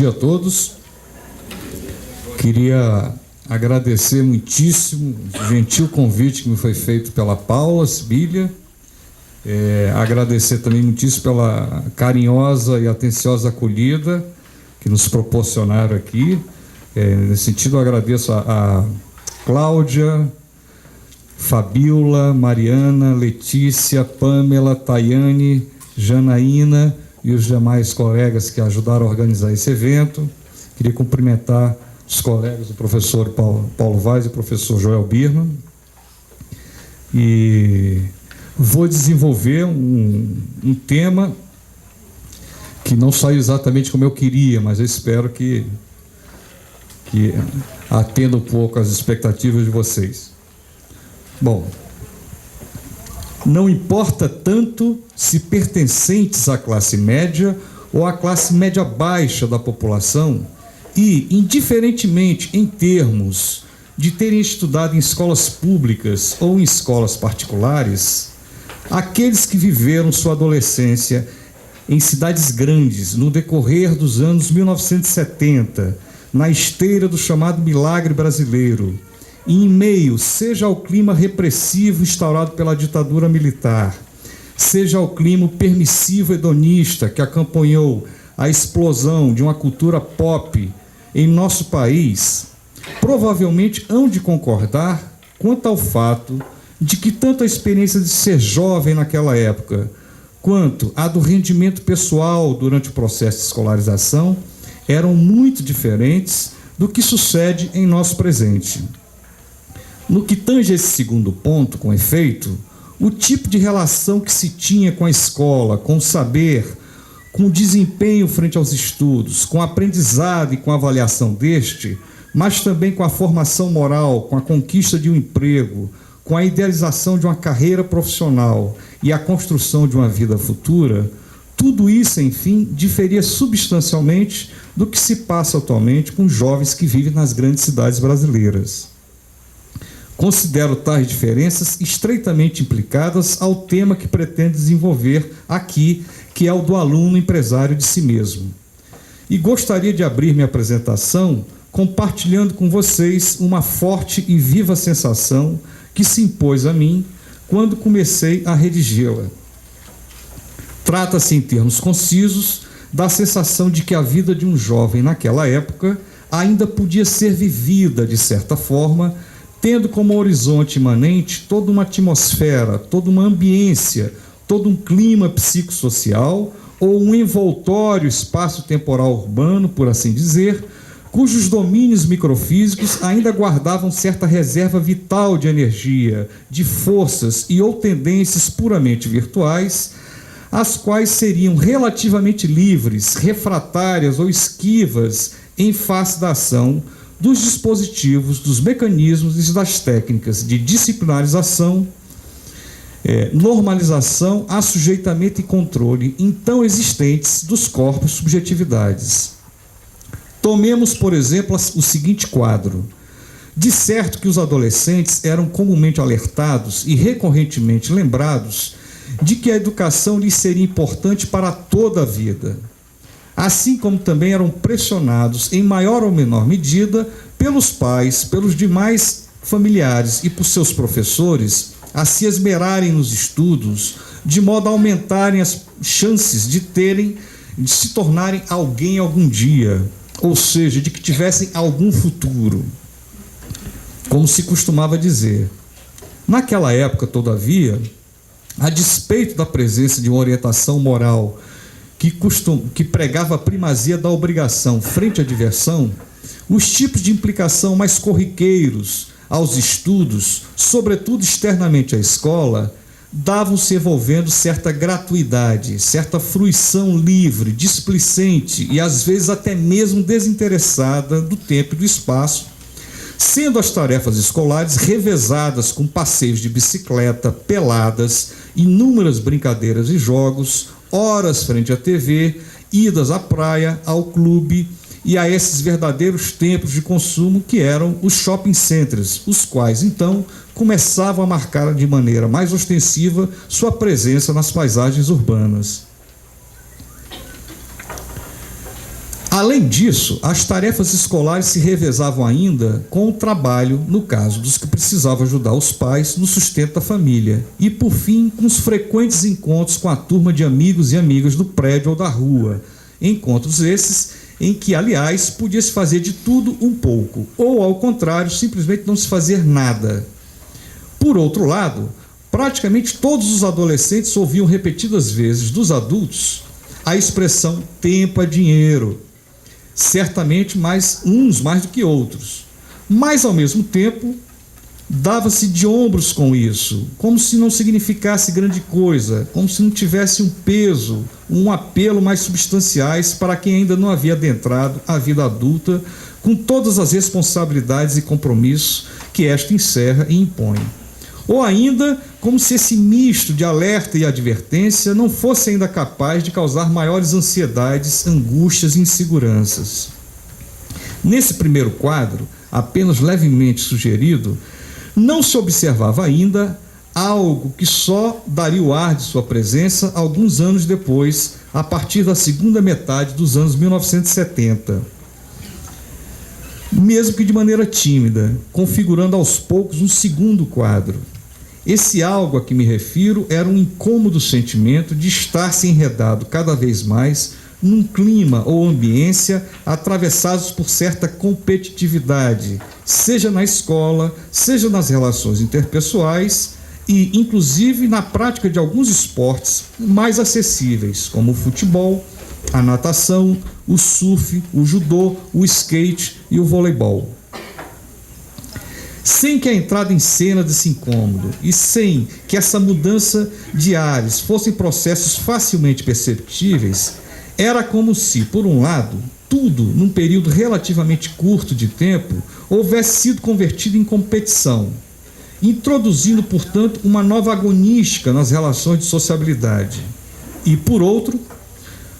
dia a todos. Queria agradecer muitíssimo o gentil convite que me foi feito pela Paula Sibilia. Agradecer também muitíssimo pela carinhosa e atenciosa acolhida que nos proporcionaram aqui. Nesse sentido, eu agradeço a Cláudia, Fabiola, Mariana, Letícia, Pamela, Tayane, Janaína e os demais colegas que ajudaram a organizar esse evento. Queria cumprimentar os colegas, o professor Paulo Vaz e o professor Joel Birman. E vou desenvolver um tema que não saiu exatamente como eu queria, mas eu espero que atenda um pouco às expectativas de vocês. Bom, não importa tanto se pertencentes à classe média ou à classe média baixa da população e, indiferentemente em termos de terem estudado em escolas públicas ou em escolas particulares, aqueles que viveram sua adolescência em cidades grandes no decorrer dos anos 1970, na esteira do chamado milagre brasileiro, e em meio, seja ao clima repressivo instaurado pela ditadura militar, seja ao clima permissivo hedonista que acompanhou a explosão de uma cultura pop em nosso país, provavelmente hão de concordar quanto ao fato de que tanto a experiência de ser jovem naquela época, quanto a do rendimento pessoal durante o processo de escolarização, eram muito diferentes do que sucede em nosso presente. No que tange esse segundo ponto, com efeito, o tipo de relação que se tinha com a escola, com o saber, com o desempenho frente aos estudos, com o aprendizado e com a avaliação deste, mas também com a formação moral, com a conquista de um emprego, com a idealização de uma carreira profissional e a construção de uma vida futura, tudo isso, enfim, diferia substancialmente do que se passa atualmente com os jovens que vivem nas grandes cidades brasileiras. Considero tais diferenças estreitamente implicadas ao tema que pretendo desenvolver aqui, que é o do aluno empresário de si mesmo. E gostaria de abrir minha apresentação compartilhando com vocês uma forte e viva sensação que se impôs a mim quando comecei a redigí-la. Trata-se, em termos concisos, da sensação de que a vida de um jovem naquela época ainda podia ser vivida, de certa forma, tendo como horizonte imanente toda uma atmosfera, toda uma ambiência, todo um clima psicossocial ou um envoltório espaço-temporal urbano, por assim dizer, cujos domínios microfísicos ainda guardavam certa reserva vital de energia, de forças e ou tendências puramente virtuais, as quais seriam relativamente livres, refratárias ou esquivas em face da ação dos dispositivos, dos mecanismos e das técnicas de disciplinarização, normalização, assujeitamento e controle então existentes dos corpos subjetividades. Tomemos, por exemplo, o seguinte quadro. De certo que os adolescentes eram comumente alertados e recorrentemente lembrados de que a educação lhes seria importante para toda a vida, assim como também eram pressionados em maior ou menor medida pelos pais, pelos demais familiares e por seus professores a se esmerarem nos estudos, de modo a aumentarem as chances de se tornarem alguém algum dia, ou seja, de que tivessem algum futuro, como se costumava dizer. Naquela época, todavia, a despeito da presença de uma orientação moral que pregava a primazia da obrigação frente à diversão, os tipos de implicação mais corriqueiros aos estudos, sobretudo externamente à escola, davam-se envolvendo certa gratuidade, certa fruição livre, displicente e às vezes até mesmo desinteressada do tempo e do espaço, sendo as tarefas escolares revezadas com passeios de bicicleta, peladas, inúmeras brincadeiras e jogos, horas frente à TV, idas à praia, ao clube e a esses verdadeiros templos de consumo que eram os shopping centers, os quais, então, começavam a marcar de maneira mais ostensiva sua presença nas paisagens urbanas. Além disso, as tarefas escolares se revezavam ainda com o trabalho, no caso dos que precisavam ajudar os pais no sustento da família, e, por fim, com os frequentes encontros com a turma de amigos e amigas do prédio ou da rua, encontros esses em que, aliás, podia se fazer de tudo um pouco, ou, ao contrário, simplesmente não se fazer nada. Por outro lado, praticamente todos os adolescentes ouviam repetidas vezes dos adultos a expressão tempo é dinheiro, certamente uns mais do que outros, mas ao mesmo tempo dava-se de ombros com isso, como se não significasse grande coisa, como se não tivesse um peso, um apelo mais substanciais para quem ainda não havia adentrado a vida adulta com todas as responsabilidades e compromissos que esta encerra e impõe. Ou ainda, como se esse misto de alerta e advertência não fosse ainda capaz de causar maiores ansiedades, angústias e inseguranças. Nesse primeiro quadro, apenas levemente sugerido, não se observava ainda algo que só daria o ar de sua presença alguns anos depois, a partir da segunda metade dos anos 1970. Mesmo que de maneira tímida, configurando aos poucos um segundo quadro. Esse algo a que me refiro era um incômodo sentimento de estar se enredado cada vez mais num clima ou ambiência atravessados por certa competitividade, seja na escola, seja nas relações interpessoais e, inclusive, na prática de alguns esportes mais acessíveis, como o futebol, a natação, o surf, o judô, o skate e o voleibol. Sem que a entrada em cena desse incômodo e sem que essa mudança de ares fossem processos facilmente perceptíveis, era como se, por um lado, tudo, num período relativamente curto de tempo, houvesse sido convertido em competição, introduzindo, portanto, uma nova agonística nas relações de sociabilidade. E, por outro,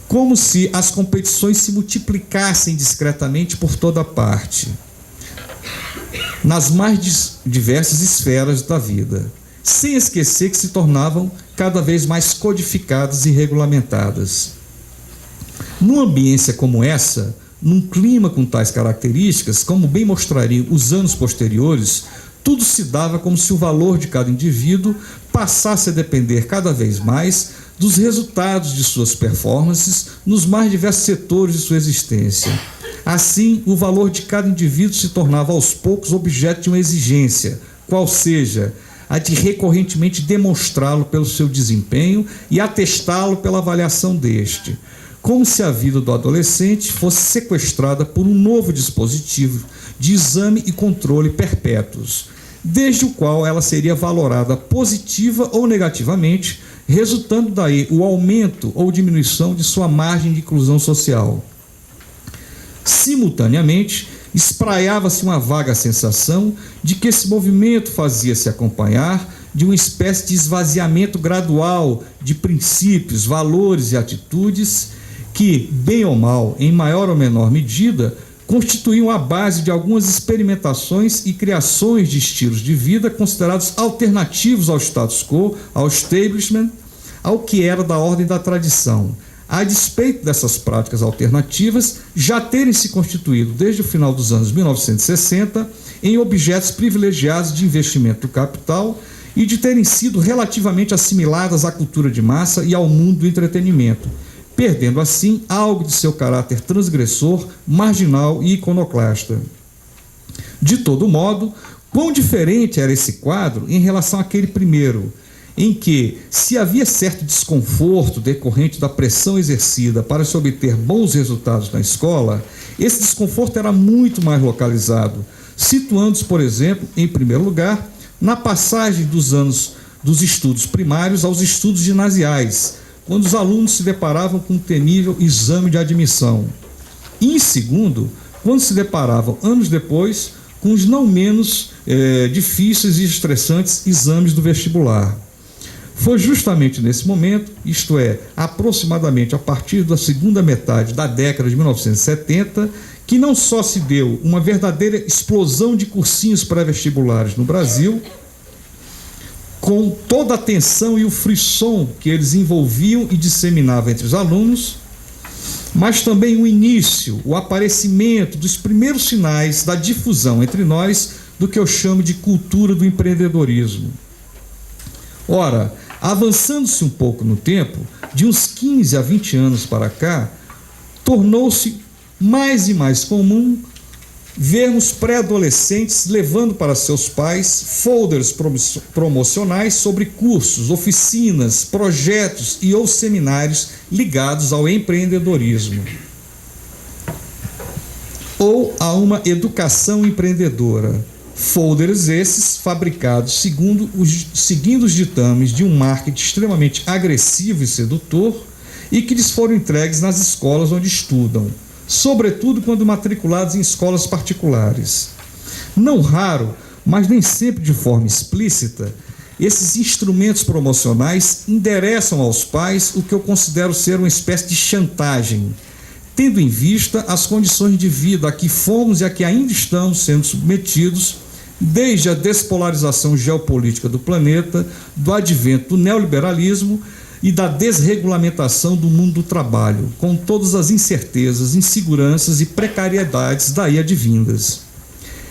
como se as competições se multiplicassem discretamente por toda parte, nas mais diversas esferas da vida, sem esquecer que se tornavam cada vez mais codificadas e regulamentadas. Numa ambiência como essa, num clima com tais características, como bem mostrariam os anos posteriores, tudo se dava como se o valor de cada indivíduo passasse a depender cada vez mais dos resultados de suas performances nos mais diversos setores de sua existência. Assim, o valor de cada indivíduo se tornava aos poucos objeto de uma exigência, qual seja a de recorrentemente demonstrá-lo pelo seu desempenho e atestá-lo pela avaliação deste, como se a vida do adolescente fosse sequestrada por um novo dispositivo de exame e controle perpétuos, desde o qual ela seria valorada positiva ou negativamente, resultando daí o aumento ou diminuição de sua margem de inclusão social. Simultaneamente, espraiava-se uma vaga sensação de que esse movimento fazia-se acompanhar de uma espécie de esvaziamento gradual de princípios, valores e atitudes que, bem ou mal, em maior ou menor medida, constituíam a base de algumas experimentações e criações de estilos de vida considerados alternativos ao status quo, ao establishment, ao que era da ordem da tradição, a despeito dessas práticas alternativas já terem se constituído desde o final dos anos 1960 em objetos privilegiados de investimento do capital e de terem sido relativamente assimiladas à cultura de massa e ao mundo do entretenimento, perdendo assim algo de seu caráter transgressor, marginal e iconoclasta. De todo modo, quão diferente era esse quadro em relação àquele primeiro, em que, se havia certo desconforto decorrente da pressão exercida para se obter bons resultados na escola, esse desconforto era muito mais localizado, situando-se, por exemplo, em primeiro lugar, na passagem dos anos dos estudos primários aos estudos ginasiais, quando os alunos se deparavam com um temível exame de admissão. E, em segundo, quando se deparavam, anos depois, com os não menos difíceis e estressantes exames do vestibular. Foi justamente nesse momento, isto é, aproximadamente a partir da segunda metade da década de 1970, que não só se deu uma verdadeira explosão de cursinhos pré-vestibulares no Brasil, com toda a tensão e o frisson que eles envolviam e disseminavam entre os alunos, mas também o início, o aparecimento dos primeiros sinais da difusão entre nós do que eu chamo de cultura do empreendedorismo. Ora, avançando-se um pouco no tempo, de uns 15 a 20 anos para cá, tornou-se mais e mais comum vermos pré-adolescentes levando para seus pais folders promocionais sobre cursos, oficinas, projetos e ou seminários ligados ao empreendedorismo ou a uma educação empreendedora. Folders esses fabricados seguindo os ditames de um marketing extremamente agressivo e sedutor e que lhes foram entregues nas escolas onde estudam, sobretudo quando matriculados em escolas particulares. Não raro, mas nem sempre de forma explícita, esses instrumentos promocionais endereçam aos pais o que eu considero ser uma espécie de chantagem, tendo em vista as condições de vida a que fomos e a que ainda estamos sendo submetidos desde a despolarização geopolítica do planeta, do advento do neoliberalismo e da desregulamentação do mundo do trabalho, com todas as incertezas, inseguranças e precariedades daí advindas.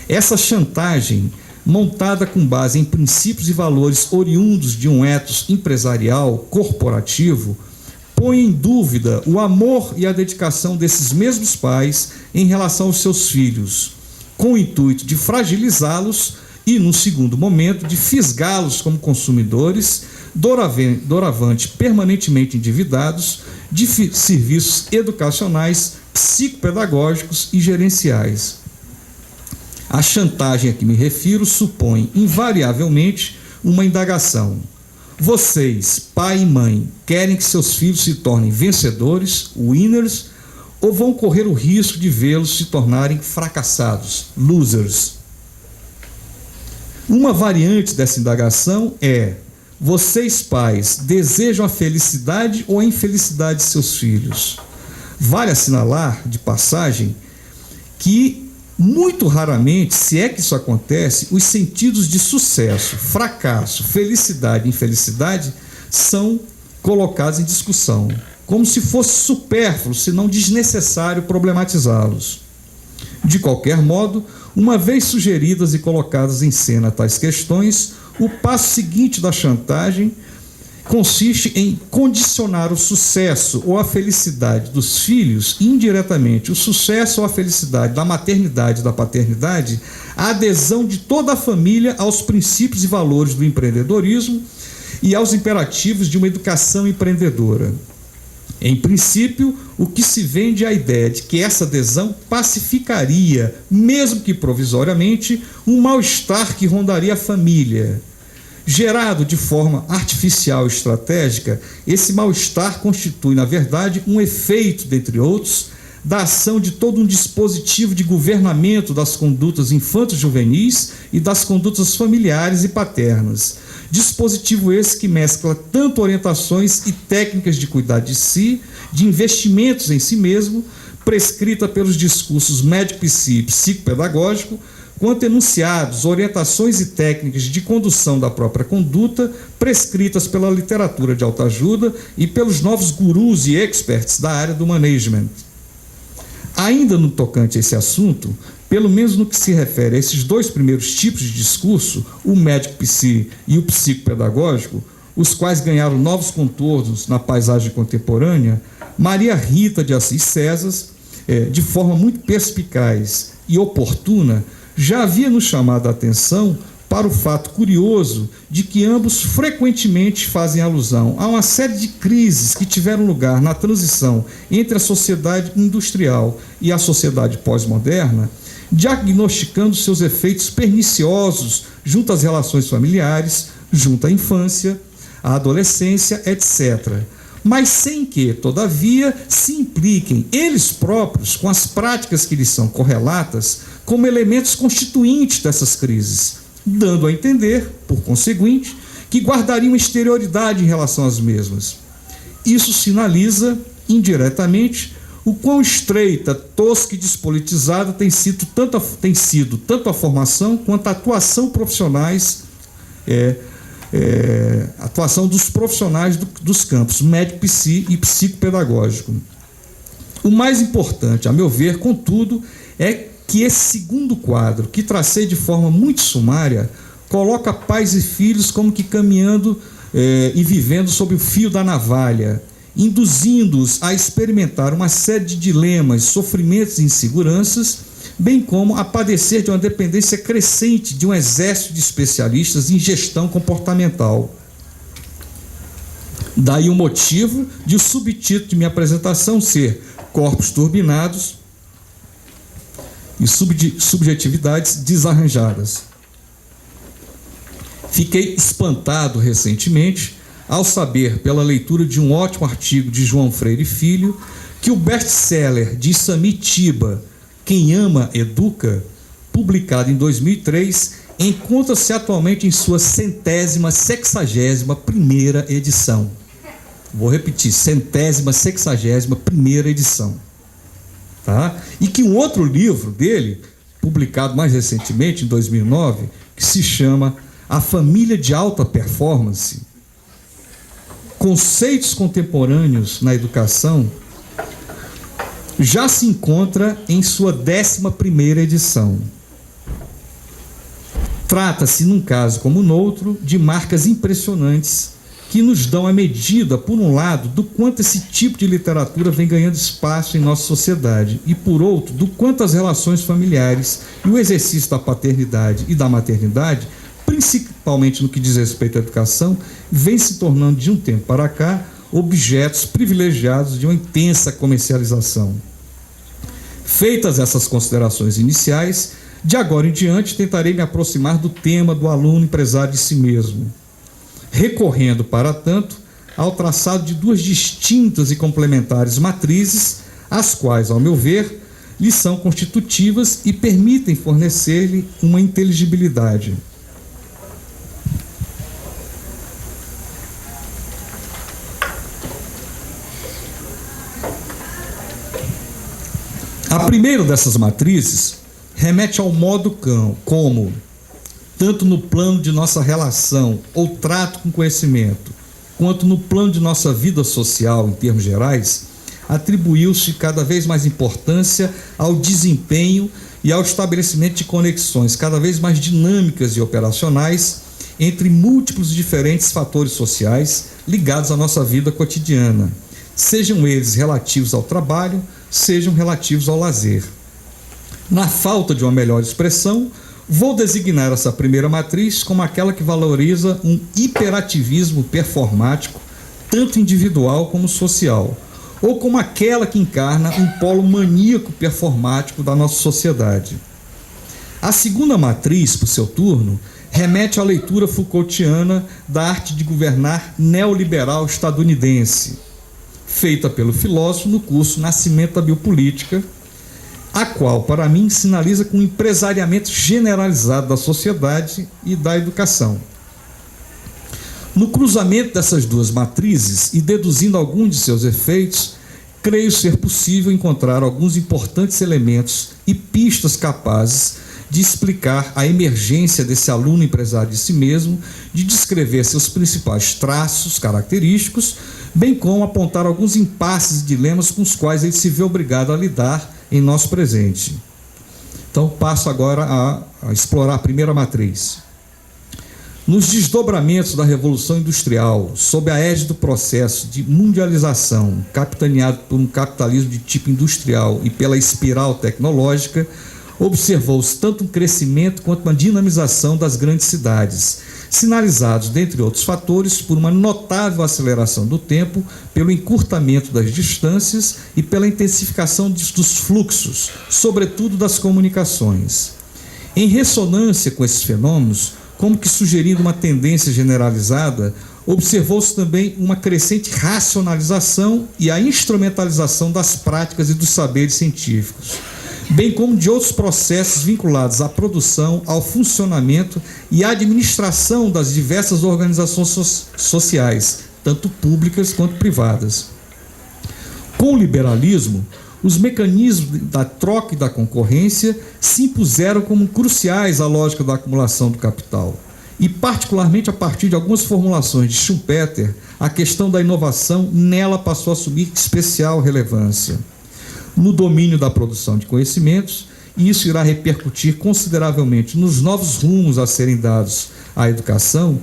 Essa chantagem, montada com base em princípios e valores oriundos de um ethos empresarial, corporativo, põe em dúvida o amor e a dedicação desses mesmos pais em relação aos seus filhos, com o intuito de fragilizá-los e, num segundo momento, de fisgá-los como consumidores, doravante permanentemente endividados, de serviços educacionais, psicopedagógicos e gerenciais. A chantagem a que me refiro supõe, invariavelmente, uma indagação. Vocês, pai e mãe, querem que seus filhos se tornem vencedores, winners, ou vão correr o risco de vê-los se tornarem fracassados, losers? Uma variante dessa indagação é: vocês, pais, desejam a felicidade ou a infelicidade de seus filhos? Vale assinalar, de passagem, que muito raramente, se é que isso acontece, os sentidos de sucesso, fracasso, felicidade e infelicidade são colocados em discussão, como se fosse supérfluo, se não desnecessário, problematizá-los. De qualquer modo, uma vez sugeridas e colocadas em cena tais questões, o passo seguinte da chantagem consiste em condicionar o sucesso ou a felicidade dos filhos, indiretamente, o sucesso ou a felicidade da maternidade e da paternidade, a adesão de toda a família aos princípios e valores do empreendedorismo e aos imperativos de uma educação empreendedora. Em princípio, o que se vende é a ideia de que essa adesão pacificaria, mesmo que provisoriamente, um mal-estar que rondaria a família. Gerado de forma artificial e estratégica, esse mal-estar constitui, na verdade, um efeito, dentre outros, da ação de todo um dispositivo de governamento das condutas infanto-juvenis e das condutas familiares e paternas. Dispositivo esse que mescla tanto orientações e técnicas de cuidar de si, de investimentos em si mesmo, prescrita pelos discursos médico-psi e psicopedagógico, quanto enunciados, orientações e técnicas de condução da própria conduta, prescritas pela literatura de autoajuda e pelos novos gurus e experts da área do management. Ainda no tocante a esse assunto, pelo menos no que se refere a esses dois primeiros tipos de discurso, o médico-psi e o psicopedagógico, os quais ganharam novos contornos na paisagem contemporânea, Maria Rita de Assis César, de forma muito perspicaz e oportuna, já havia nos chamado a atenção para o fato curioso de que ambos frequentemente fazem alusão a uma série de crises que tiveram lugar na transição entre a sociedade industrial e a sociedade pós-moderna, diagnosticando seus efeitos perniciosos junto às relações familiares, junto à infância, à adolescência, etc., mas sem que, todavia, se impliquem eles próprios com as práticas que lhes são correlatas como elementos constituintes dessas crises, dando a entender, por conseguinte, que guardariam exterioridade em relação às mesmas. Isso sinaliza, indiretamente, o quão estreita, tosca e despolitizada tem sido tanto a formação quanto a atuação profissionais, atuação dos profissionais dos campos médico, psi e psicopedagógico. O mais importante, a meu ver, contudo, é que esse segundo quadro, que tracei de forma muito sumária, coloca pais e filhos como que caminhando e vivendo sob o fio da navalha, induzindo-os a experimentar uma série de dilemas, sofrimentos e inseguranças, bem como a padecer de uma dependência crescente de um exército de especialistas em gestão comportamental. Daí o motivo de o subtítulo de minha apresentação ser Corpos Turbinados e Subjetividades Desarranjadas. Fiquei espantado recentemente ao saber, pela leitura de um ótimo artigo de João Freire Filho, que o best-seller de Sami Tiba, Quem Ama, Educa, publicado em 2003, encontra-se atualmente em sua 161ª edição. Vou repetir, 161ª edição. Tá? E que um outro livro dele, publicado mais recentemente, em 2009, que se chama A Família de Alta Performance, Conceitos Contemporâneos na Educação, já se encontra em sua 11ª edição. Trata-se, num caso como no outro, de marcas impressionantes que nos dão a medida, por um lado, do quanto esse tipo de literatura vem ganhando espaço em nossa sociedade e, por outro, do quanto as relações familiares e o exercício da paternidade e da maternidade, principalmente no que diz respeito à educação, vem se tornando, de um tempo para cá, objetos privilegiados de uma intensa comercialização. Feitas essas considerações iniciais, de agora em diante tentarei me aproximar do tema do aluno empresário de si mesmo, recorrendo, para tanto, ao traçado de duas distintas e complementares matrizes, as quais, ao meu ver, lhe são constitutivas e permitem fornecer-lhe uma inteligibilidade. A primeira dessas matrizes remete ao modo como, tanto no plano de nossa relação ou trato com conhecimento, quanto no plano de nossa vida social, em termos gerais, atribuiu-se cada vez mais importância ao desempenho e ao estabelecimento de conexões cada vez mais dinâmicas e operacionais entre múltiplos e diferentes fatores sociais ligados à nossa vida cotidiana, sejam eles relativos ao trabalho, sejam relativos ao lazer. Na falta de uma melhor expressão, vou designar essa primeira matriz como aquela que valoriza um hiperativismo performático, tanto individual como social, ou como aquela que encarna um polo maníaco performático da nossa sociedade. A segunda matriz, por seu turno, remete à leitura Foucaultiana da arte de governar neoliberal estadunidense, feita pelo filósofo no curso Nascimento da Biopolítica, a qual, para mim, sinaliza com um empresariamento generalizado da sociedade e da educação. No cruzamento dessas duas matrizes e deduzindo alguns de seus efeitos, creio ser possível encontrar alguns importantes elementos e pistas capazes de explicar a emergência desse aluno empresário de si mesmo, de descrever seus principais traços característicos, bem como apontar alguns impasses e dilemas com os quais ele se vê obrigado a lidar em nosso presente. Então, passo agora a explorar a primeira matriz. Nos desdobramentos da Revolução Industrial, sob a égide do processo de mundialização, capitaneado por um capitalismo de tipo industrial e pela espiral tecnológica, observou-se tanto um crescimento quanto uma dinamização das grandes cidades, sinalizados, dentre outros fatores, por uma notável aceleração do tempo, pelo encurtamento das distâncias e pela intensificação dos fluxos, sobretudo das comunicações. Em ressonância com esses fenômenos, como que sugerindo uma tendência generalizada, observou-se também uma crescente racionalização e a instrumentalização das práticas e dos saberes científicos, bem como de outros processos vinculados à produção, ao funcionamento e à administração das diversas organizações sociais, tanto públicas quanto privadas. Com o liberalismo, os mecanismos da troca e da concorrência se impuseram como cruciais à lógica da acumulação do capital. E, particularmente a partir de algumas formulações de Schumpeter, a questão da inovação nela passou a assumir especial relevância. no domínio da produção de conhecimentos, e isso irá repercutir consideravelmente nos novos rumos a serem dados à educação.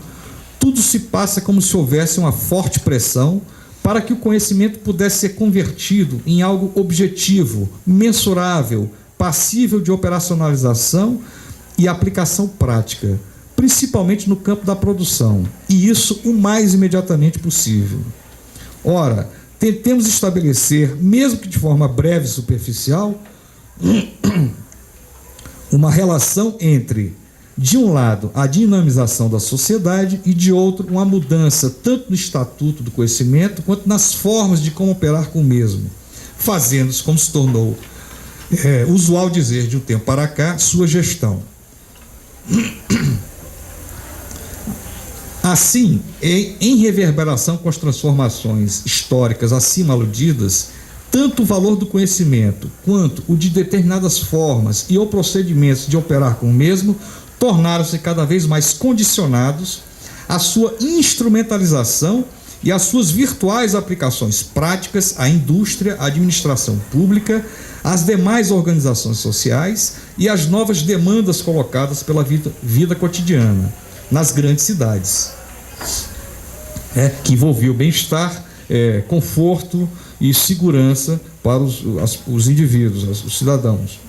Tudo se passa como se houvesse uma forte pressão para que o conhecimento pudesse ser convertido em algo objetivo, mensurável, passível de operacionalização e aplicação prática, principalmente no campo da produção, e isso o mais imediatamente possível. Ora, tentemos estabelecer, mesmo que de forma breve e superficial, uma relação entre, de um lado, a dinamização da sociedade e, de outro, uma mudança tanto no estatuto do conhecimento quanto nas formas de como operar com o mesmo, fazendo-se, como se tornou usual dizer de um tempo para cá, sua gestão. Assim, em reverberação com as transformações históricas acima aludidas, tanto o valor do conhecimento quanto o de determinadas formas e ou procedimentos de operar com o mesmo tornaram-se cada vez mais condicionados à sua instrumentalização e às suas virtuais aplicações práticas à indústria, à administração pública, às demais organizações sociais e às novas demandas colocadas pela vida cotidiana nas grandes cidades, que envolvia o bem-estar, conforto e segurança para os indivíduos, os cidadãos.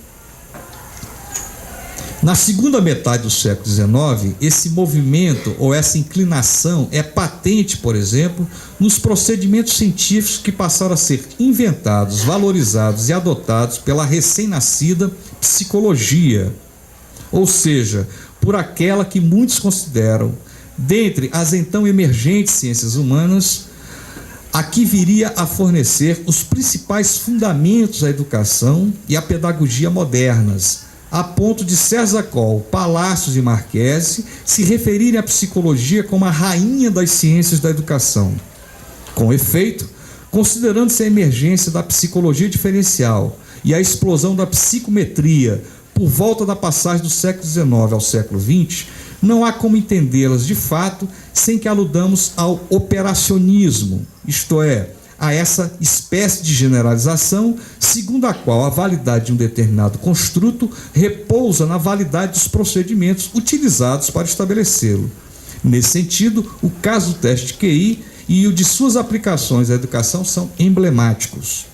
Na segunda metade do século XIX, esse movimento ou essa inclinação é patente, por exemplo, nos procedimentos científicos que passaram a ser inventados, valorizados e adotados pela recém-nascida psicologia, ou seja, por aquela que muitos consideram, dentre as então emergentes ciências humanas, a que viria a fornecer os principais fundamentos à educação e à pedagogia modernas, a ponto de César Coll, Palacios e Marquesi se referirem à psicologia como a rainha das ciências da educação. Com efeito, considerando-se a emergência da psicologia diferencial e a explosão da psicometria por volta da passagem do século XIX ao século XX, não há como entendê-las de fato sem que aludamos ao operacionismo, isto é, a essa espécie de generalização segundo a qual a validade de um determinado construto repousa na validade dos procedimentos utilizados para estabelecê-lo. Nesse sentido, o caso do teste de QI e o de suas aplicações à educação são emblemáticos.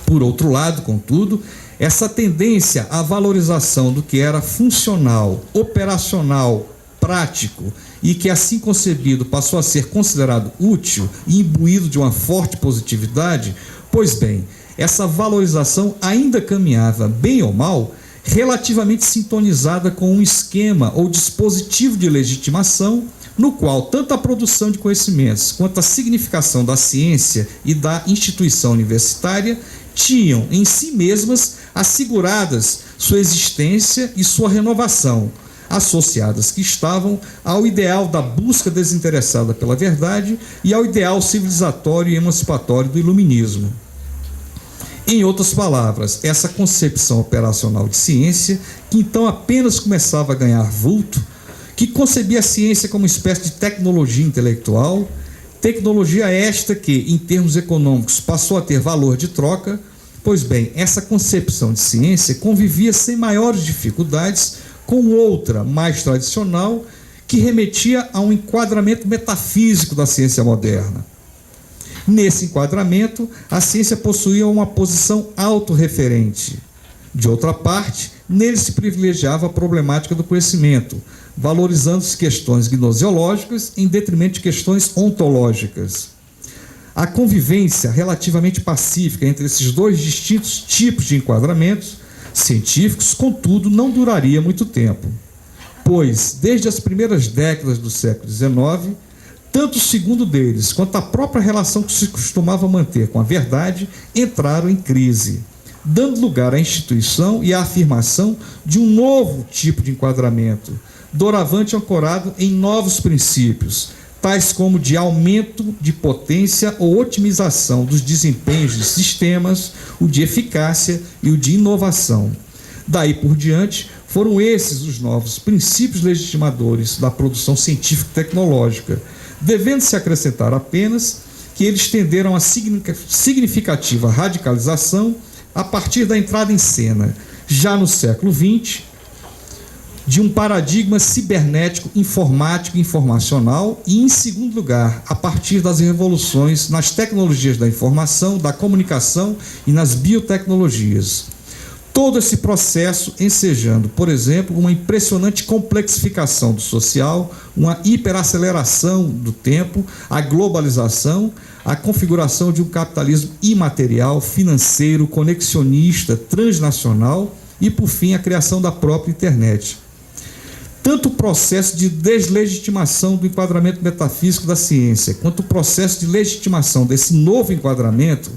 Por outro lado, contudo, essa tendência à valorização do que era funcional, operacional, prático e que, assim concebido, passou a ser considerado útil e imbuído de uma forte positividade, pois bem, essa valorização ainda caminhava, bem ou mal, relativamente sintonizada com um esquema ou dispositivo de legitimação no qual tanto a produção de conhecimentos quanto a significação da ciência e da instituição universitária tinham em si mesmas asseguradas sua existência e sua renovação, associadas que estavam ao ideal da busca desinteressada pela verdade e ao ideal civilizatório e emancipatório do iluminismo. Em outras palavras, essa concepção operacional de ciência, que então apenas começava a ganhar vulto, que concebia a ciência como uma espécie de tecnologia intelectual, tecnologia esta que, em termos econômicos, passou a ter valor de troca. Pois bem, essa concepção de ciência convivia sem maiores dificuldades com outra, mais tradicional, que remetia a um enquadramento metafísico da ciência moderna. Nesse enquadramento, a ciência possuía uma posição autorreferente. De outra parte, nele se privilegiava a problemática do conhecimento, valorizando-se questões gnoseológicas em detrimento de questões ontológicas. A convivência relativamente pacífica entre esses dois distintos tipos de enquadramentos científicos, contudo, não duraria muito tempo, pois, desde as primeiras décadas do século XIX, tanto o segundo deles quanto a própria relação que se costumava manter com a verdade entraram em crise, dando lugar à instituição e à afirmação de um novo tipo de enquadramento, doravante ancorado em novos princípios, tais como de aumento de potência ou otimização dos desempenhos de sistemas, o de eficácia e o de inovação. Daí por diante, foram esses os novos princípios legitimadores da produção científico-tecnológica, devendo-se acrescentar apenas que eles tenderam a significativa radicalização a partir da entrada em cena, já no século XX, de um paradigma cibernético, informático e informacional e, em segundo lugar, a partir das revoluções nas tecnologias da informação, da comunicação e nas biotecnologias. Todo esse processo ensejando, por exemplo, uma impressionante complexificação do social, uma hiperaceleração do tempo, a globalização, a configuração de um capitalismo imaterial, financeiro, conexionista, transnacional e, por fim, a criação da própria internet. Tanto o processo de deslegitimação do enquadramento metafísico da ciência, quanto o processo de legitimação desse novo enquadramento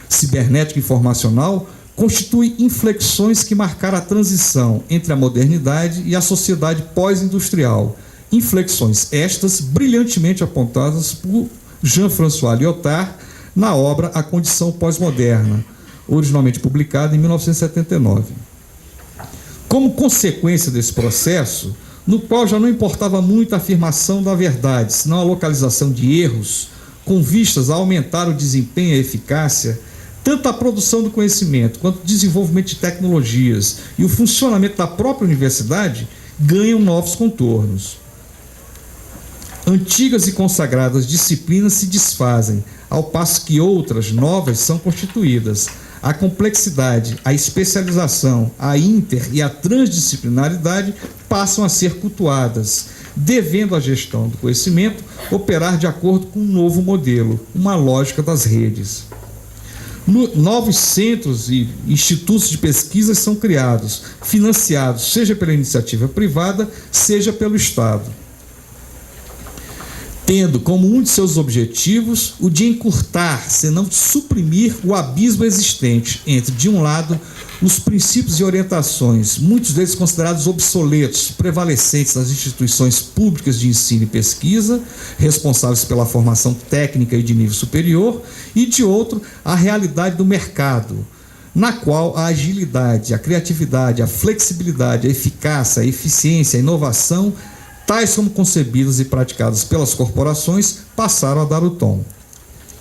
cibernético informacional constitui inflexões que marcaram a transição entre a modernidade e a sociedade pós-industrial. Inflexões estas brilhantemente apontadas por Jean-François Lyotard na obra A Condição Pós-Moderna, originalmente publicada em 1979. Como consequência desse processo, no qual já não importava muito a afirmação da verdade, senão a localização de erros, com vistas a aumentar o desempenho e a eficácia, tanto a produção do conhecimento quanto o desenvolvimento de tecnologias e o funcionamento da própria universidade ganham novos contornos. Antigas e consagradas disciplinas se desfazem, ao passo que outras, novas, são constituídas. A complexidade, a especialização, a inter e a transdisciplinaridade passam a ser cultuadas, devendo a gestão do conhecimento operar de acordo com um novo modelo, uma lógica das redes. Novos centros e institutos de pesquisa são criados, financiados, seja pela iniciativa privada, seja pelo Estado, tendo como um de seus objetivos o de encurtar, senão de suprimir o abismo existente entre, de um lado, os princípios e orientações, muitos deles considerados obsoletos, prevalecentes nas instituições públicas de ensino e pesquisa, responsáveis pela formação técnica e de nível superior, e, de outro, a realidade do mercado, na qual a agilidade, a criatividade, a flexibilidade, a eficácia, a eficiência, a inovação, tais como concebidas e praticadas pelas corporações, passaram a dar o tom.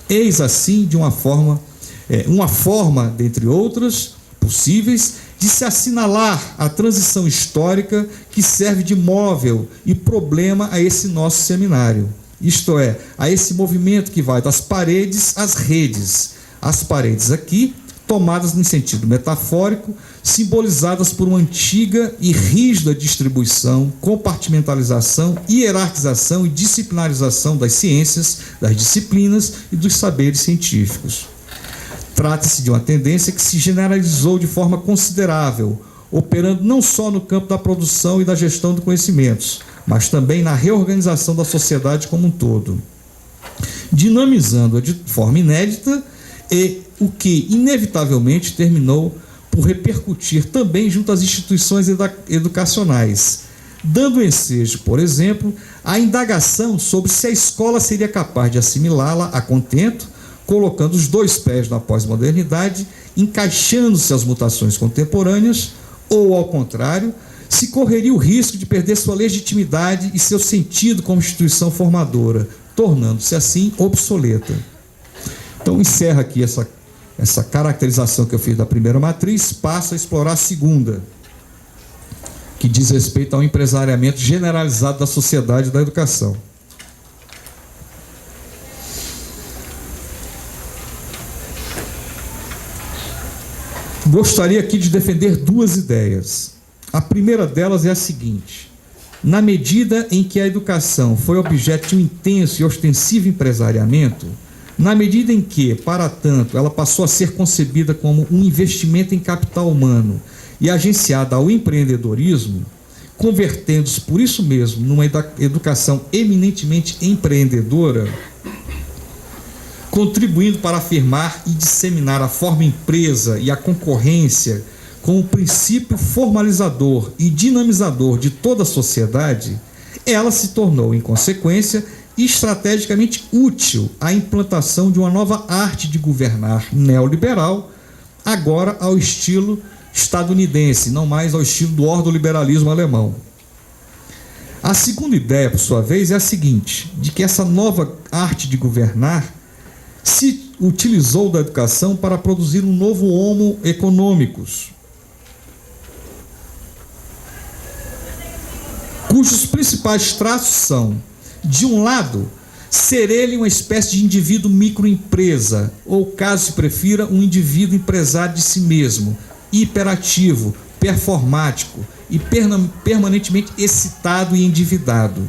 Eis assim de uma forma, dentre outras possíveis, de se assinalar a transição histórica que serve de móvel e problema a esse nosso seminário. Isto é, a esse movimento que vai das paredes às redes. As paredes aqui, tomadas em sentido metafórico, simbolizadas por uma antiga e rígida distribuição, compartimentalização, hierarquização e disciplinarização das ciências, das disciplinas e dos saberes científicos. Trata-se de uma tendência que se generalizou de forma considerável, operando não só no campo da produção e da gestão de conhecimentos, mas também na reorganização da sociedade como um todo, dinamizando-a de forma inédita e o que, inevitavelmente, terminou por repercutir também junto às instituições educacionais, dando ensejo, por exemplo, à indagação sobre se a escola seria capaz de assimilá-la a contento, colocando os dois pés na pós-modernidade, encaixando-se às mutações contemporâneas, ou, ao contrário, se correria o risco de perder sua legitimidade e seu sentido como instituição formadora, tornando-se assim obsoleta. Então, encerra aqui essa caracterização que eu fiz da primeira matriz, passa a explorar a segunda, que diz respeito ao empresariamento generalizado da sociedade e da educação. Gostaria aqui de defender duas ideias. A primeira delas é a seguinte: na medida em que a educação foi objeto de um intenso e ostensivo empresariamento, na medida em que, para tanto, ela passou a ser concebida como um investimento em capital humano e agenciada ao empreendedorismo, convertendo-se por isso mesmo numa educação eminentemente empreendedora, contribuindo para afirmar e disseminar a forma empresa e a concorrência como princípio formalizador e dinamizador de toda a sociedade, ela se tornou, em consequência, estrategicamente útil à implantação de uma nova arte de governar neoliberal, agora ao estilo estadunidense, não mais ao estilo do ordoliberalismo alemão. A segunda ideia, por sua vez, é a seguinte: de que essa nova arte de governar se utilizou da educação para produzir um novo homo economicus, cujos principais traços são, de um lado, ser ele uma espécie de indivíduo microempresa, ou, caso se prefira, um indivíduo empresário de si mesmo, hiperativo, performático e permanentemente excitado e endividado.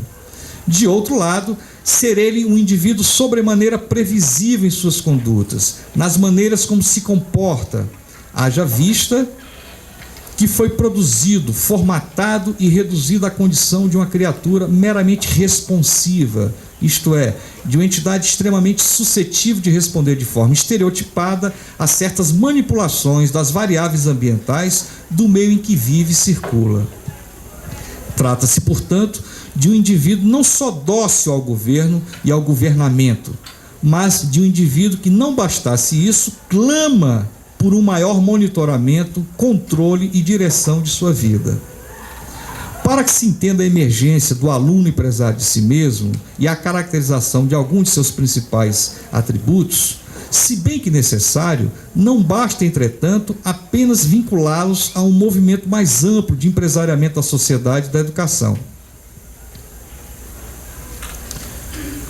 De outro lado, ser ele um indivíduo sobremaneira previsível em suas condutas, nas maneiras como se comporta, haja vista que foi produzido, formatado e reduzido à condição de uma criatura meramente responsiva, isto é, de uma entidade extremamente suscetível de responder de forma estereotipada a certas manipulações das variáveis ambientais do meio em que vive e circula. Trata-se, portanto, de um indivíduo não só dócil ao governo e ao governamento, mas de um indivíduo que, não bastasse isso, clama por um maior monitoramento, controle e direção de sua vida. Para que se entenda a emergência do aluno empresário de si mesmo e a caracterização de alguns de seus principais atributos, se bem que necessário, não basta, entretanto, apenas vinculá-los a um movimento mais amplo de empresariamento da sociedade e da educação.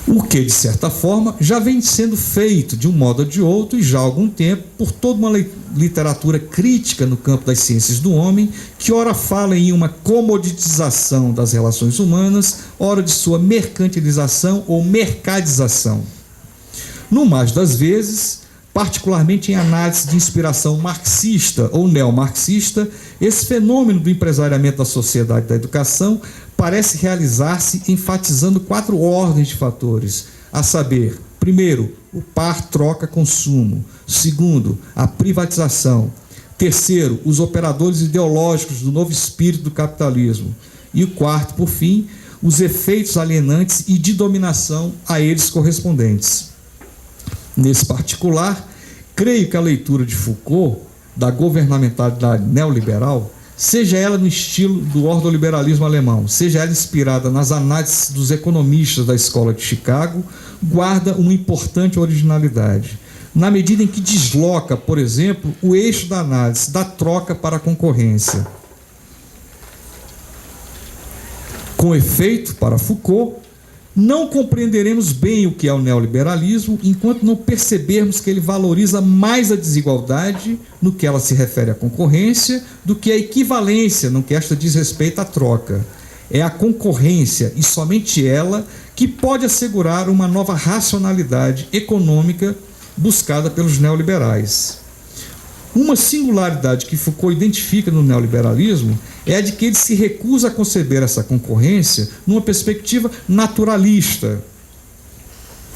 O que, de certa forma, já vem sendo feito de um modo ou de outro e já há algum tempo por toda uma literatura crítica no campo das ciências do homem, que ora fala em uma comoditização das relações humanas, ora de sua mercantilização ou mercadização. No mais das vezes, particularmente em análise de inspiração marxista ou neomarxista, esse fenômeno do empresariamento da sociedade e da educação parece realizar-se enfatizando 4 ordens de fatores, a saber, primeiro, o par troca-consumo, segundo, a privatização, terceiro, os operadores ideológicos do novo espírito do capitalismo e o quarto, por fim, os efeitos alienantes e de dominação a eles correspondentes. Nesse particular, creio que a leitura de Foucault, da governamentalidade neoliberal, seja ela no estilo do ordoliberalismo alemão, seja ela inspirada nas análises dos economistas da Escola de Chicago, guarda uma importante originalidade, na medida em que desloca, por exemplo, o eixo da análise da troca para a concorrência. Com efeito, para Foucault, não compreenderemos bem o que é o neoliberalismo enquanto não percebermos que ele valoriza mais a desigualdade no que ela se refere à concorrência do que a equivalência no que esta diz respeito à troca. É a concorrência, e somente ela, que pode assegurar uma nova racionalidade econômica buscada pelos neoliberais. Uma singularidade que Foucault identifica no neoliberalismo é a de que ele se recusa a conceber essa concorrência numa perspectiva naturalista,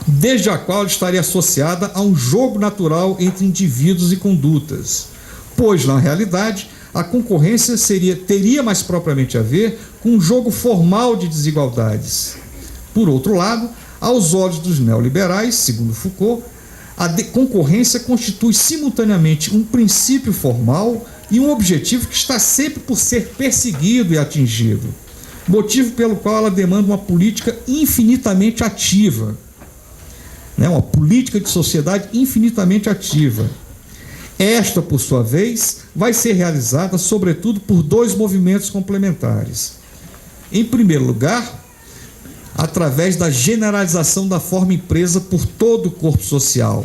desde a qual ela estaria associada a um jogo natural entre indivíduos e condutas, pois, na realidade, a concorrência teria mais propriamente a ver com um jogo formal de desigualdades. Por outro lado, aos olhos dos neoliberais, segundo Foucault, a concorrência constitui simultaneamente um princípio formal e um objetivo que está sempre por ser perseguido e atingido, motivo pelo qual ela demanda uma política infinitamente ativa, uma política de sociedade infinitamente ativa. Esta, por sua vez, vai ser realizada, sobretudo, por 2 movimentos complementares. Em primeiro lugar, através da generalização da forma empresa por todo o corpo social,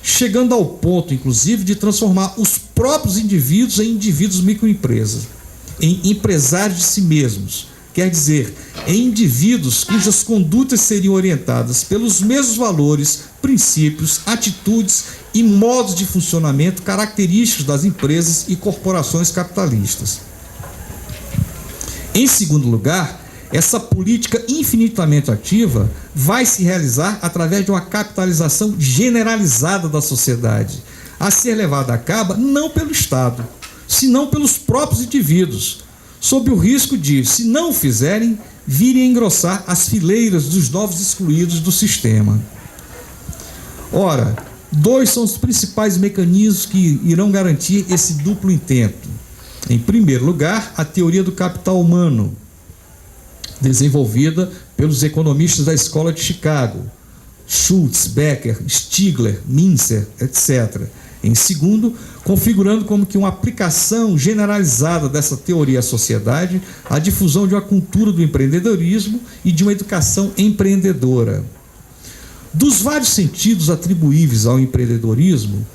chegando ao ponto, inclusive, de transformar os próprios indivíduos em indivíduos microempresas, em empresários de si mesmos, quer dizer, em indivíduos cujas condutas seriam orientadas pelos mesmos valores, princípios, atitudes e modos de funcionamento característicos das empresas e corporações capitalistas. Em segundo lugar, essa política infinitamente ativa vai se realizar através de uma capitalização generalizada da sociedade, a ser levada a cabo não pelo Estado, senão pelos próprios indivíduos, sob o risco de, se não o fizerem, virem a engrossar as fileiras dos novos excluídos do sistema. Ora, 2 são os principais mecanismos que irão garantir esse duplo intento. Em primeiro lugar, a teoria do capital humano, desenvolvida pelos economistas da Escola de Chicago, Schultz, Becker, Stigler, Mincer, etc. Em segundo, configurando como que uma aplicação generalizada dessa teoria à sociedade, a difusão de uma cultura do empreendedorismo e de uma educação empreendedora. Dos vários sentidos atribuíveis ao empreendedorismo,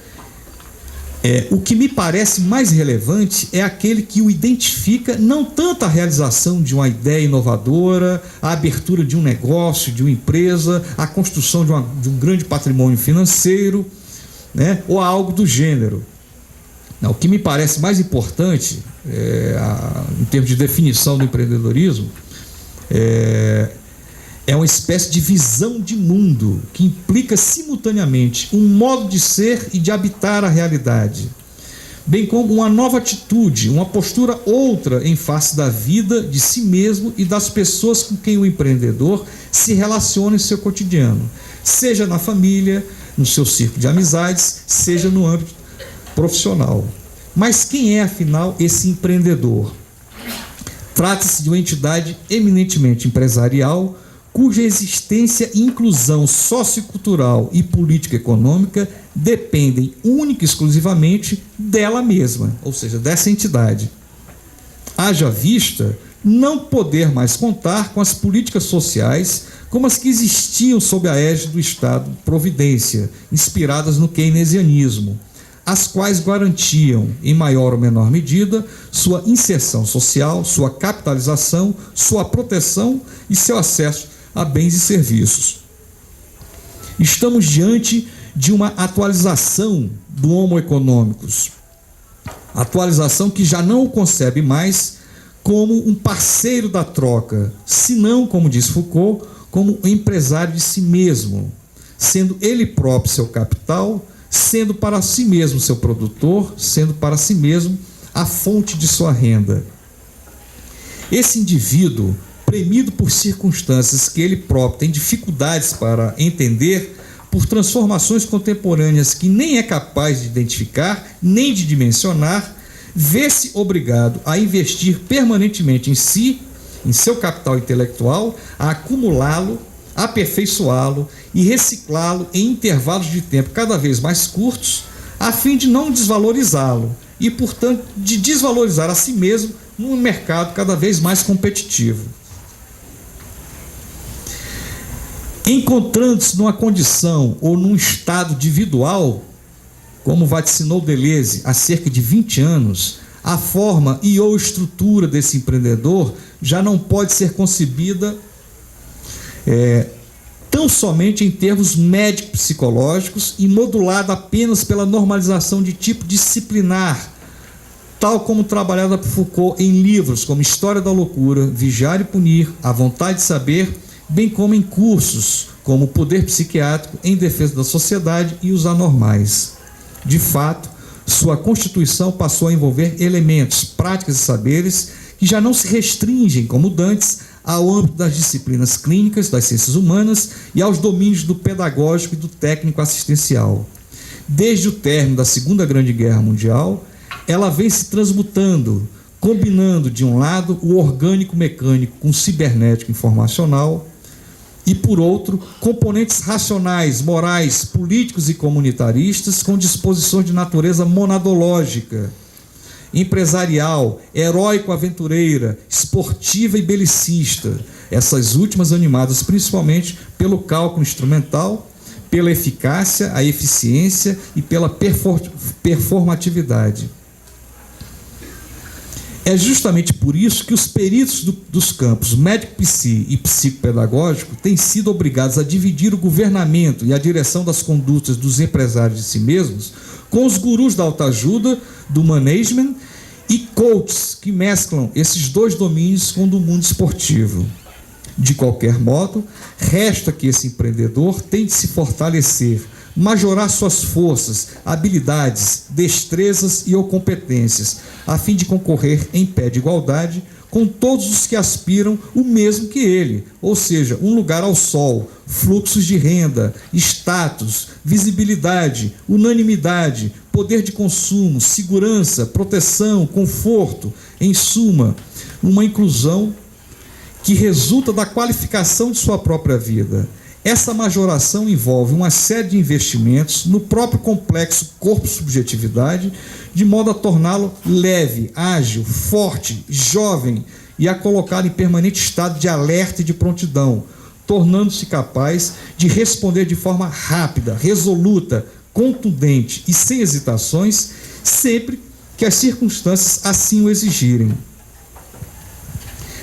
o que me parece mais relevante é aquele que o identifica não tanto a realização de uma ideia inovadora, a abertura de um negócio, de uma empresa, a construção de um grande patrimônio financeiro, né, ou algo do gênero. Não, o que me parece mais importante, em termos de definição do empreendedorismo, é uma espécie de visão de mundo que implica simultaneamente um modo de ser e de habitar a realidade, bem como uma nova atitude, uma postura outra em face da vida, de si mesmo e das pessoas com quem o empreendedor se relaciona em seu cotidiano, seja na família, no seu círculo de amizades, seja no âmbito profissional. Mas quem é, afinal, esse empreendedor? Trata-se de uma entidade eminentemente empresarial, cuja existência e inclusão sociocultural e político-econômica dependem única e exclusivamente dela mesma, ou seja, dessa entidade. Haja vista não poder mais contar com as políticas sociais como as que existiam sob a égide do Estado-providência, inspiradas no keynesianismo, as quais garantiam, em maior ou menor medida, sua inserção social, sua capitalização, sua proteção e seu acesso a bens e serviços. Estamos diante de uma atualização do Homo economicus, atualização que já não o concebe mais como um parceiro da troca, senão, como diz Foucault, como um empresário de si mesmo, sendo ele próprio seu capital, sendo para si mesmo seu produtor, sendo para si mesmo a fonte de sua renda. Esse indivíduo, premido por circunstâncias que ele próprio tem dificuldades para entender, por transformações contemporâneas que nem é capaz de identificar, nem de dimensionar, vê-se obrigado a investir permanentemente em si, em seu capital intelectual, a acumulá-lo, aperfeiçoá-lo e reciclá-lo em intervalos de tempo cada vez mais curtos, a fim de não desvalorizá-lo e, portanto, de desvalorizar a si mesmo num mercado cada vez mais competitivo. Encontrando-se numa condição ou num estado individual, como vaticinou Deleuze há cerca de 20 anos, a forma e ou estrutura desse empreendedor já não pode ser concebida tão somente em termos médico-psicológicos e modulada apenas pela normalização de tipo disciplinar, tal como trabalhada por Foucault em livros como História da Loucura, Vigiar e Punir, A Vontade de Saber, bem como em cursos como O Poder Psiquiátrico em Defesa da Sociedade e Os Anormais. De fato, sua constituição passou a envolver elementos, práticas e saberes que já não se restringem, como dantes, ao âmbito das disciplinas clínicas, das ciências humanas e aos domínios do pedagógico e do técnico assistencial. Desde o término da Segunda Grande Guerra Mundial, ela vem se transmutando, combinando, de um lado, o orgânico-mecânico com o cibernético-informacional e, por outro, componentes racionais, morais, políticos e comunitaristas com disposições de natureza monadológica, empresarial, heróico-aventureira, esportiva e belicista, essas últimas animadas principalmente pelo cálculo instrumental, pela eficácia, a eficiência e pela performatividade. É justamente por isso que os peritos dos campos médico-psi e psicopedagógico têm sido obrigados a dividir o governamento e a direção das condutas dos empresários de si mesmos com os gurus da autoajuda, do management e coaches que mesclam esses dois domínios com o do mundo esportivo. De qualquer modo, resta que esse empreendedor tente se fortalecer, majorar suas forças, habilidades, destrezas e ou competências, a fim de concorrer em pé de igualdade com todos os que aspiram o mesmo que ele, ou seja, um lugar ao sol, fluxos de renda, status, visibilidade, unanimidade, poder de consumo, segurança, proteção, conforto, em suma, uma inclusão que resulta da qualificação de sua própria vida. Essa majoração envolve uma série de investimentos no próprio complexo corpo-subjetividade, de modo a torná-lo leve, ágil, forte, jovem e a colocá-lo em permanente estado de alerta e de prontidão, tornando-se capaz de responder de forma rápida, resoluta, contundente e sem hesitações, sempre que as circunstâncias assim o exigirem.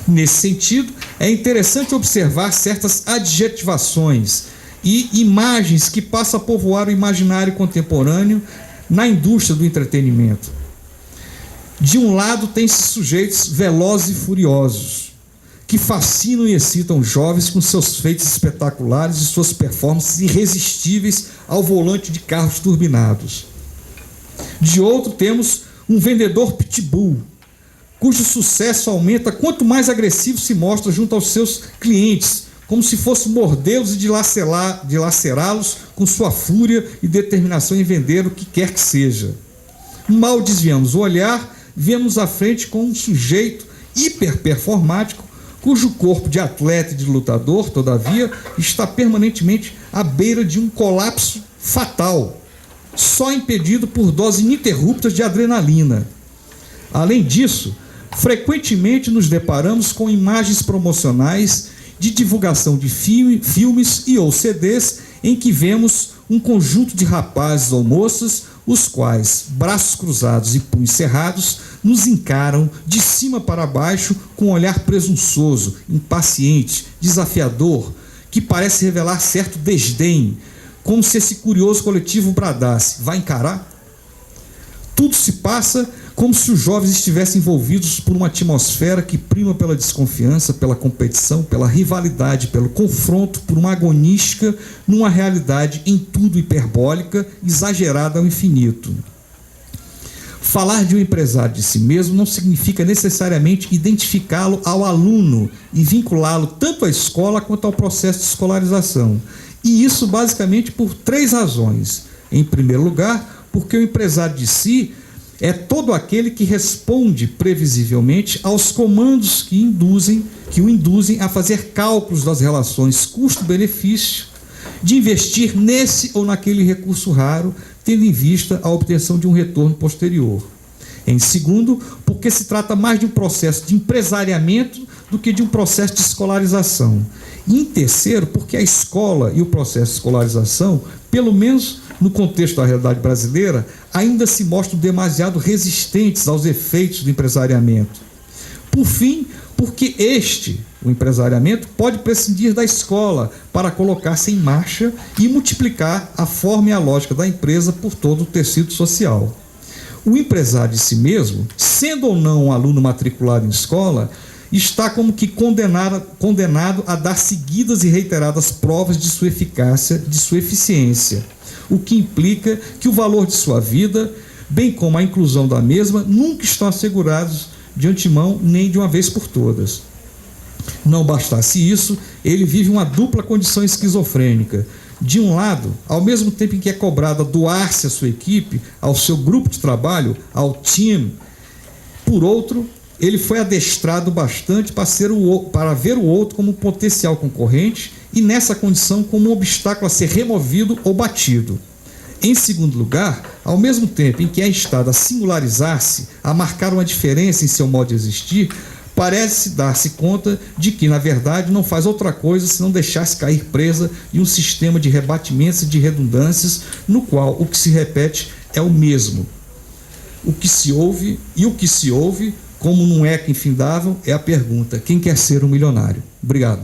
Nesse sentido, é interessante observar certas adjetivações e imagens que passam a povoar o imaginário contemporâneo na indústria do entretenimento. De um lado, tem-se sujeitos velozes e furiosos, que fascinam e excitam jovens com seus feitos espetaculares e suas performances irresistíveis ao volante de carros turbinados. De outro, temos um vendedor pitbull, cujo sucesso aumenta quanto mais agressivo se mostra junto aos seus clientes, como se fosse mordê-los e dilacerá-los com sua fúria e determinação em vender o que quer que seja. Mal desviamos o olhar, vemos à frente com um sujeito hiperperformático, cujo corpo de atleta e de lutador, todavia, está permanentemente à beira de um colapso fatal, só impedido por doses ininterruptas de adrenalina. Além disso, frequentemente nos deparamos com imagens promocionais de divulgação de filmes e ou CDs em que vemos um conjunto de rapazes ou moças, os quais, braços cruzados e punhos cerrados, nos encaram de cima para baixo com um olhar presunçoso, impaciente, desafiador, que parece revelar certo desdém, como se esse curioso coletivo bradasse: vai encarar? Tudo se passa como se os jovens estivessem envolvidos por uma atmosfera que prima pela desconfiança, pela competição, pela rivalidade, pelo confronto, por uma agonística numa realidade em tudo hiperbólica, exagerada ao infinito. Falar de um empresário de si mesmo não significa necessariamente identificá-lo ao aluno e vinculá-lo tanto à escola quanto ao processo de escolarização. E isso basicamente por 3 razões. Em primeiro lugar, porque o empresário de si é todo aquele que responde previsivelmente aos comandos que o induzem a fazer cálculos das relações custo-benefício, de investir nesse ou naquele recurso raro, tendo em vista a obtenção de um retorno posterior. Em segundo, porque se trata mais de um processo de empresariamento do que de um processo de escolarização. E em terceiro, porque a escola e o processo de escolarização, pelo menos no contexto da realidade brasileira, ainda se mostram demasiado resistentes aos efeitos do empresariamento. Por fim, porque o empresariamento, pode prescindir da escola para colocar-se em marcha e multiplicar a forma e a lógica da empresa por todo o tecido social. O empresário de si mesmo, sendo ou não um aluno matriculado em escola, está como que condenado a dar seguidas e reiteradas provas de sua eficácia, de sua eficiência, o que implica que o valor de sua vida, bem como a inclusão da mesma, nunca estão assegurados de antemão nem de uma vez por todas. Não bastasse isso, ele vive uma dupla condição esquizofrênica. De um lado, ao mesmo tempo em que é cobrado a doar-se à sua equipe, ao seu grupo de trabalho, ao team, por outro, ele foi adestrado bastante para ver o outro como um potencial concorrente e, nessa condição, como um obstáculo a ser removido ou batido. Em segundo lugar, ao mesmo tempo em que é instado a singularizar-se, a marcar uma diferença em seu modo de existir, parece dar-se conta de que, na verdade, não faz outra coisa senão deixar-se cair presa em um sistema de rebatimentos e de redundâncias, no qual o que se repete é o mesmo. O que se ouve, como num eco infindável, é a pergunta: quem quer ser um milionário? Obrigado.